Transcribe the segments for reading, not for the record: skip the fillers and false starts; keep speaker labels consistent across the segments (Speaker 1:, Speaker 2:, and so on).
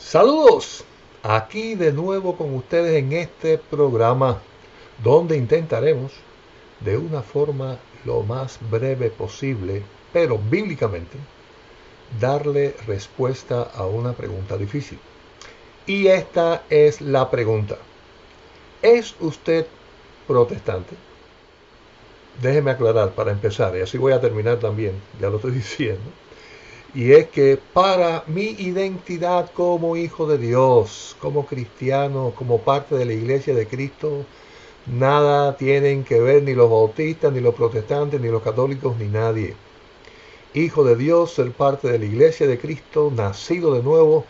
Speaker 1: Saludos, aquí de nuevo con ustedes en este programa donde intentaremos de una forma lo más breve posible, pero bíblicamente, darle respuesta a una pregunta difícil. Y esta es la pregunta: ¿es usted protestante? Déjeme aclarar para empezar, y así voy a terminar también, ya lo estoy diciendo. Y es que para mi identidad como hijo de Dios, como cristiano, como parte de la iglesia de Cristo, nada tienen que ver ni los bautistas, ni los protestantes, ni los católicos, ni nadie. Hijo de Dios, ser parte de la iglesia de Cristo, nacido de nuevo,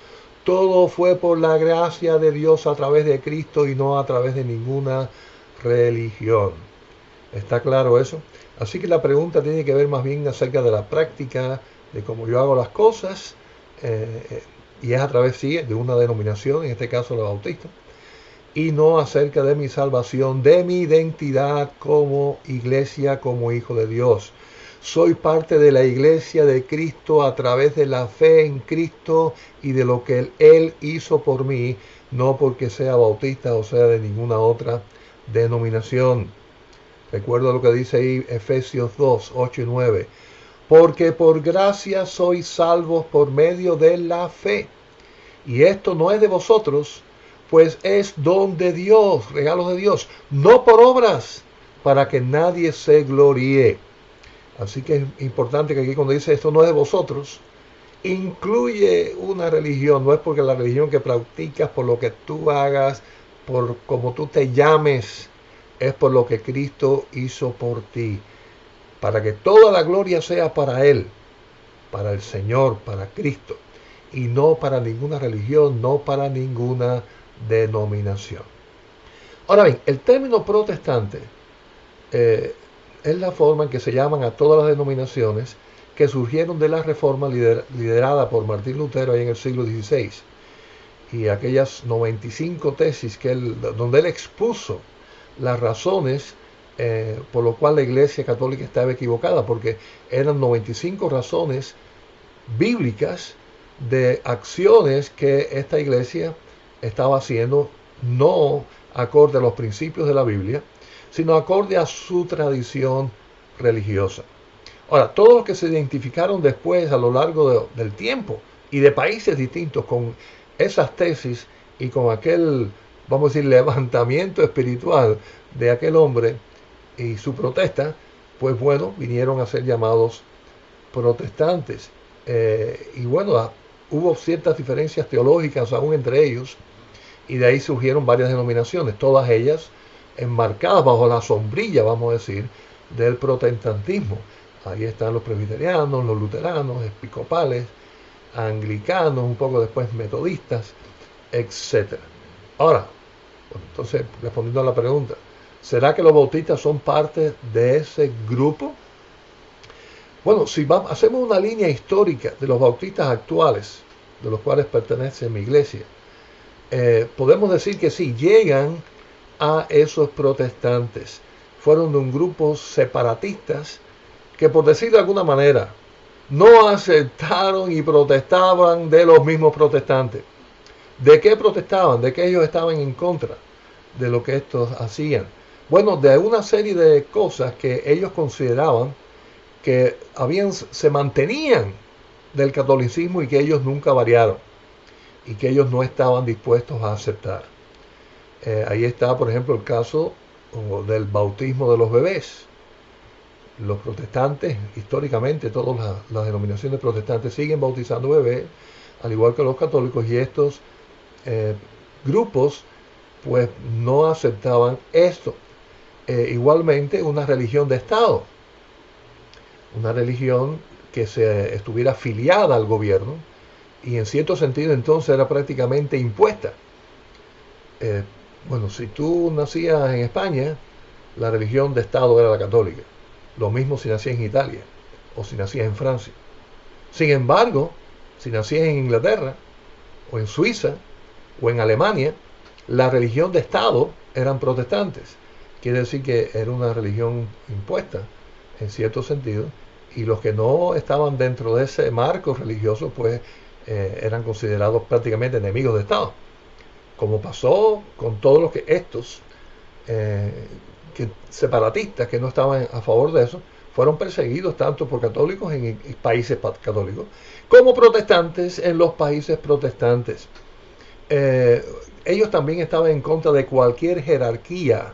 Speaker 1: todo fue por la gracia de Dios a través de Cristo y no a través de ninguna religión. ¿Está claro eso? Así que la pregunta tiene que ver más bien acerca de la práctica, de cómo yo hago las cosas, y es a través, sí, de una denominación, en este caso la bautista, y no acerca de mi salvación, de mi identidad como iglesia, como hijo de Dios. Soy parte de la iglesia de Cristo a través de la fe en Cristo y de lo que Él hizo por mí, no porque sea bautista o sea de ninguna otra denominación. Recuerda lo que dice ahí Efesios 2, 8 y 9. Porque por gracia sois salvos por medio de la fe. Y esto no es de vosotros, pues es don de Dios, regalo de Dios, no por obras, para que nadie se gloríe. Así que es importante que aquí cuando dice esto no es de vosotros, incluye una religión, no es porque la religión que practicas, por lo que tú hagas, por como tú te llames, es por lo que Cristo hizo por ti, para que toda la gloria sea para Él, para el Señor, para Cristo, y no para ninguna religión, no para ninguna denominación. Ahora bien, el término protestante eh, es la forma en que se llaman a todas las denominaciones que surgieron de la reforma liderada por Martín Lutero ahí en el siglo XVI, y aquellas 95 tesis donde él expuso las razones por lo cual la Iglesia Católica estaba equivocada, porque eran 95 razones bíblicas de acciones que esta Iglesia estaba haciendo no acorde a los principios de la Biblia, sino acorde a su tradición religiosa. Ahora, todos los que se identificaron después a lo largo del tiempo y de países distintos con esas tesis y con aquel, vamos a decir, levantamiento espiritual de aquel hombre y su protesta, pues bueno, vinieron a ser llamados protestantes. Y bueno, hubo ciertas diferencias teológicas aún entre ellos, y de ahí surgieron varias denominaciones, todas ellas enmarcadas bajo la sombrilla, vamos a decir, del protestantismo. Ahí están los presbiterianos, los luteranos, episcopales, anglicanos, un poco después metodistas, etc. Ahora, bueno, entonces, respondiendo a la pregunta, ¿será que los bautistas son parte de ese grupo? Bueno, si hacemos una línea histórica de los bautistas actuales, de los cuales pertenece mi iglesia, podemos decir que sí, llegan a esos protestantes. Fueron de un grupo separatistas que, por decirlo de alguna manera, no aceptaron y protestaban de los mismos protestantes. ¿De qué protestaban? ¿De qué ellos estaban en contra de lo que estos hacían? Bueno, de una serie de cosas que ellos consideraban que se mantenían del catolicismo y que ellos nunca variaron y que ellos no estaban dispuestos a aceptar. Ahí está, por ejemplo, el caso del bautismo de los bebés. Los protestantes, históricamente, todas las denominaciones protestantes siguen bautizando bebés, al igual que los católicos, y estos grupos pues no aceptaban esto. Igualmente, una religión de Estado, una religión que se estuviera afiliada al gobierno y en cierto sentido entonces era prácticamente impuesta. Bueno, si tú nacías en España, la religión de Estado era la católica. Lo mismo si nacías en Italia o si nacías en Francia. Sin embargo, si nacías en Inglaterra o en Suiza o en Alemania, la religión de Estado eran protestantes. Quiere decir que era una religión impuesta en cierto sentido, y los que no estaban dentro de ese marco religioso pues eran considerados prácticamente enemigos de Estado, como pasó con todos los que estos separatistas que no estaban a favor de eso, fueron perseguidos tanto por católicos en países católicos como protestantes en los países protestantes. Ellos también estaban en contra de cualquier jerarquía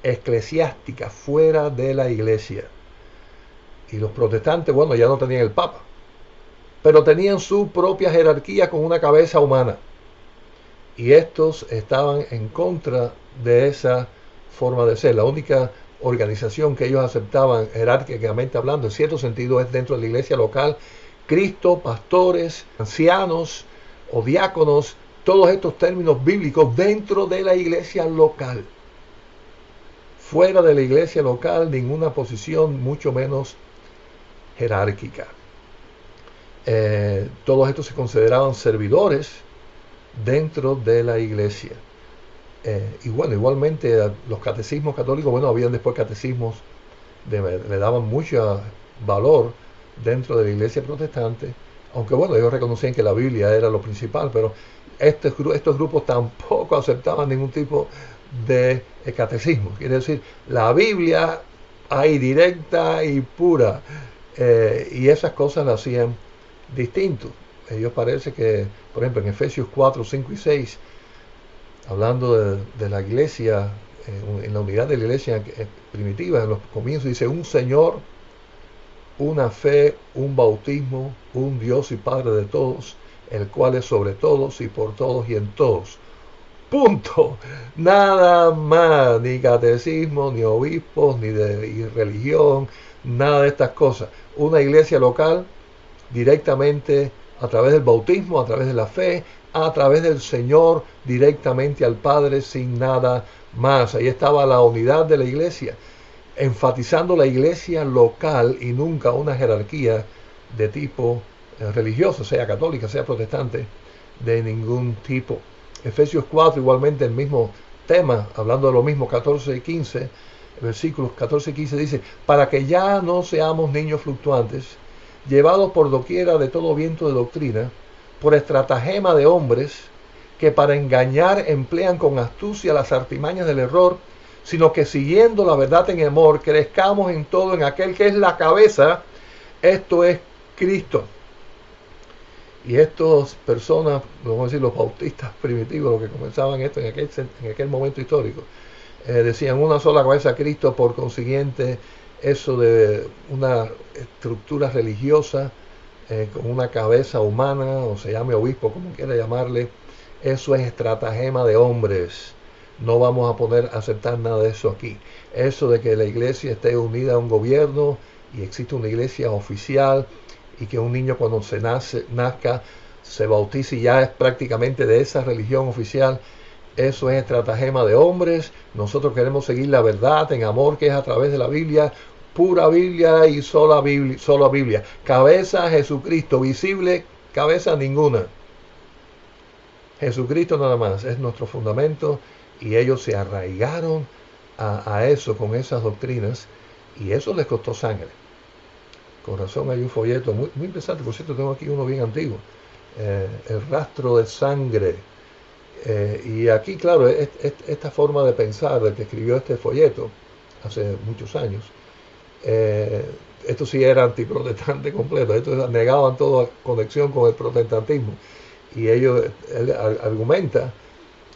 Speaker 1: eclesiástica fuera de la iglesia. Y los protestantes, bueno, ya no tenían el Papa, pero tenían su propia jerarquía con una cabeza humana. Y estos estaban en contra de esa forma de ser. La única organización que ellos aceptaban jerárquicamente hablando, en cierto sentido, es dentro de la iglesia local. Cristo, pastores, ancianos o diáconos, todos estos términos bíblicos dentro de la iglesia local. Fuera de la iglesia local, ninguna posición, mucho menos jerárquica. Todos estos se consideraban servidores dentro de la iglesia. Y bueno, igualmente los catecismos católicos, bueno, habían después catecismos, le daban mucho valor dentro de la iglesia protestante, aunque bueno, ellos reconocían que la Biblia era lo principal, pero estos grupos tampoco aceptaban ningún tipo de catecismo. Quiere decir, la Biblia ahí directa y pura, y esas cosas la hacían distinto. Ellos parece que, por ejemplo, en Efesios 4, 5 y 6, hablando de la iglesia, en la unidad de la iglesia primitiva, en los comienzos, dice un Señor, una fe, un bautismo, un Dios y Padre de todos, el cual es sobre todos y por todos y en todos. Punto. Nada más, ni catecismo, ni obispos, ni religión, nada de estas cosas. Una iglesia local directamente a través del bautismo, a través de la fe, a través del Señor, directamente al Padre, sin nada más. Ahí estaba la unidad de la iglesia, enfatizando la iglesia local y nunca una jerarquía de tipo religioso, sea católica, sea protestante, de ningún tipo. Efesios 4, igualmente el mismo tema, hablando de lo mismo, 14 y 15, versículos 14 y 15 dice, para que ya no seamos niños fluctuantes, llevados por doquiera de todo viento de doctrina, por estratagema de hombres que para engañar emplean con astucia las artimañas del error, sino que siguiendo la verdad en amor, crezcamos en todo en aquel que es la cabeza, esto es Cristo. Y estas personas, vamos a decir los bautistas primitivos, los que comenzaban esto en aquel momento histórico, decían una sola cabeza a Cristo, por consiguiente, eso de una estructura religiosa con una cabeza humana, o se llame obispo, como quiera llamarle, eso es estratagema de hombres. No vamos a poder aceptar nada de eso aquí. Eso de que la iglesia esté unida a un gobierno y existe una iglesia oficial y que un niño cuando nazca se bautice y ya es prácticamente de esa religión oficial, eso es estratagema de hombres. Nosotros queremos seguir la verdad en amor, que es a través de la Biblia, pura Biblia y sola Biblia. Cabeza Jesucristo, visible cabeza ninguna. Jesucristo nada más, es nuestro fundamento, y ellos se arraigaron a eso con esas doctrinas, y eso les costó sangre. Con razón hay un folleto muy, muy interesante, por cierto tengo aquí uno bien antiguo, el rastro de sangre. Y aquí, claro, esta forma de pensar del que escribió este folleto hace muchos años, esto sí era antiprotestante completo, estos negaban toda conexión con el protestantismo. Y él argumenta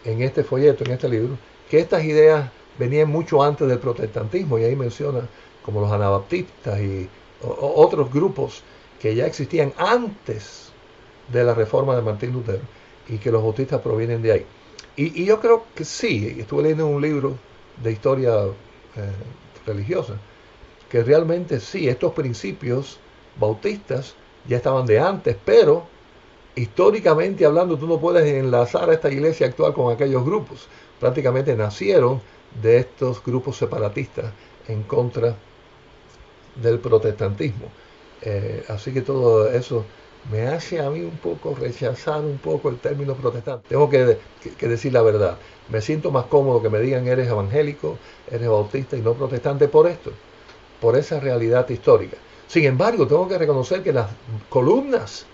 Speaker 1: en este folleto, en este libro, que estas ideas venían mucho antes del protestantismo, y ahí menciona como los anabaptistas y otros grupos que ya existían antes de la reforma de Martín Lutero, y que los bautistas provienen de ahí. Y yo creo que sí, estuve leyendo un libro de historia religiosa, que realmente sí, estos principios bautistas ya estaban de antes, pero históricamente hablando tú no puedes enlazar a esta iglesia actual con aquellos grupos. Prácticamente nacieron de estos grupos separatistas en contra del protestantismo. Así que todo eso me hace a mí un poco rechazar un poco el término protestante. Tengo que decir la verdad. Me siento más cómodo que me digan eres evangélico, eres bautista y no protestante por esto, por esa realidad histórica. Sin embargo, tengo que reconocer que las columnas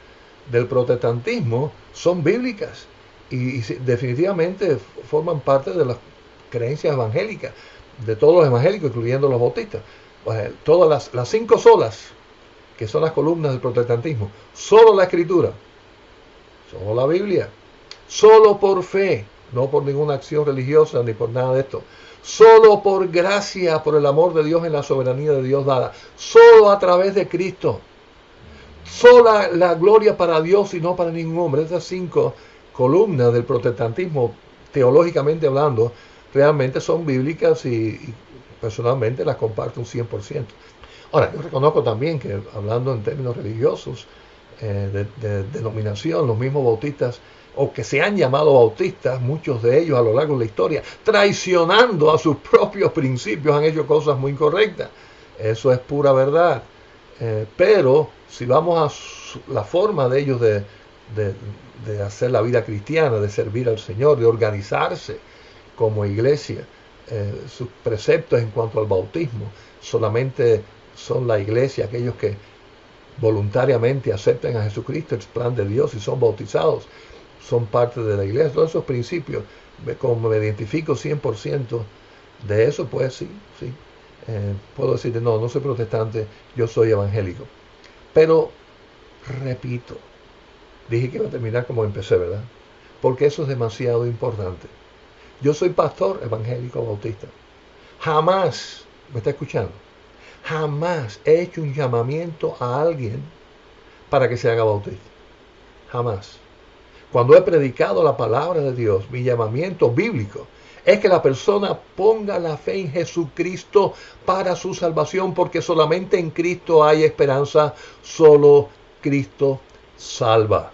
Speaker 1: del protestantismo son bíblicas y definitivamente forman parte de las creencias evangélicas, de todos los evangélicos, incluyendo los bautistas. Pues, todas las 5 solas, que son las columnas del protestantismo, solo la Escritura, solo la Biblia, solo por fe, no por ninguna acción religiosa ni por nada de esto, solo por gracia, por el amor de Dios en la soberanía de Dios dada, solo a través de Cristo, sola la gloria para Dios y no para ningún hombre. Esas 5 columnas del protestantismo, teológicamente hablando, realmente son bíblicas y personalmente las comparto un 100%. Ahora, yo reconozco también que, hablando en términos religiosos, de denominación, los mismos bautistas, o que se han llamado bautistas, muchos de ellos a lo largo de la historia, traicionando a sus propios principios, han hecho cosas muy incorrectas. Eso es pura verdad. Pero si vamos a la forma de ellos de hacer la vida cristiana, de servir al Señor, de organizarse como iglesia, sus preceptos en cuanto al bautismo solamente son la iglesia, aquellos que voluntariamente aceptan a Jesucristo, el plan de Dios, y son bautizados, son parte de la iglesia. Todos esos principios, como me identifico 100% de eso, pues sí. Puedo decirte, no soy protestante, yo soy evangélico. Pero, repito, dije que iba a terminar como empecé, ¿verdad? Porque eso es demasiado importante. Yo soy pastor evangélico bautista. Jamás, ¿me está escuchando? Jamás he hecho un llamamiento a alguien para que se haga bautista. Jamás. Cuando he predicado la palabra de Dios, mi llamamiento bíblico es que la persona ponga la fe en Jesucristo para su salvación, porque solamente en Cristo hay esperanza, solo Cristo salva.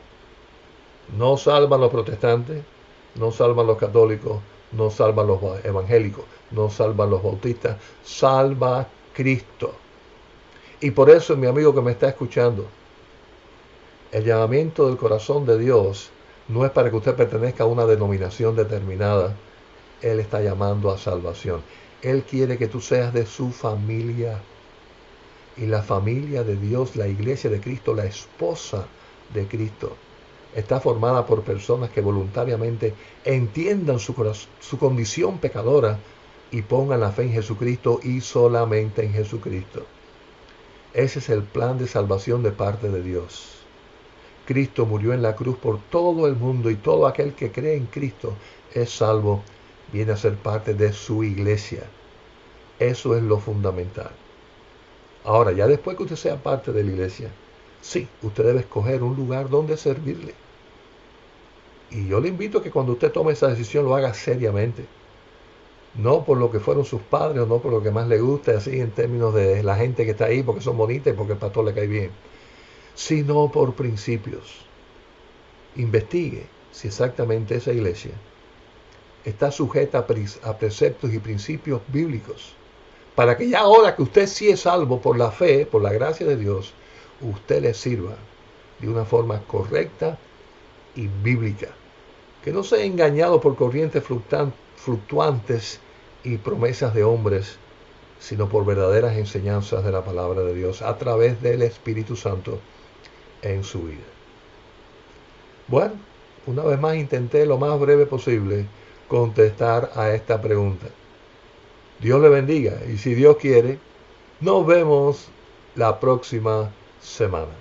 Speaker 1: No salvan los protestantes, no salvan los católicos, no salvan los evangélicos, no salvan los bautistas, salva Cristo. Y por eso, mi amigo que me está escuchando, el llamamiento del corazón de Dios no es para que usted pertenezca a una denominación determinada. Él está llamando a salvación. Él quiere que tú seas de su familia. Y la familia de Dios, la iglesia de Cristo, la esposa de Cristo, está formada por personas que voluntariamente entiendan su condición pecadora y pongan la fe en Jesucristo y solamente en Jesucristo. Ese es el plan de salvación de parte de Dios. Cristo murió en la cruz por todo el mundo y todo aquel que cree en Cristo es salvo, viene a ser parte de su iglesia. Eso es lo fundamental. Ahora, ya después que usted sea parte de la iglesia, sí, usted debe escoger un lugar donde servirle. Y yo le invito a que cuando usted tome esa decisión lo haga seriamente. No por lo que fueron sus padres o no por lo que más le gusta, así en términos de la gente que está ahí porque son bonitas y porque el pastor le cae bien, sino por principios. Investigue si exactamente esa iglesia está sujeta a preceptos y principios bíblicos, para que ya ahora que usted sí es salvo por la fe, por la gracia de Dios, usted le sirva de una forma correcta y bíblica. Que no sea engañado por corrientes fluctuantes y promesas de hombres, sino por verdaderas enseñanzas de la palabra de Dios a través del Espíritu Santo en su vida. Bueno, una vez más intenté lo más breve posible contestar a esta pregunta. Dios le bendiga y si Dios quiere, nos vemos la próxima semana.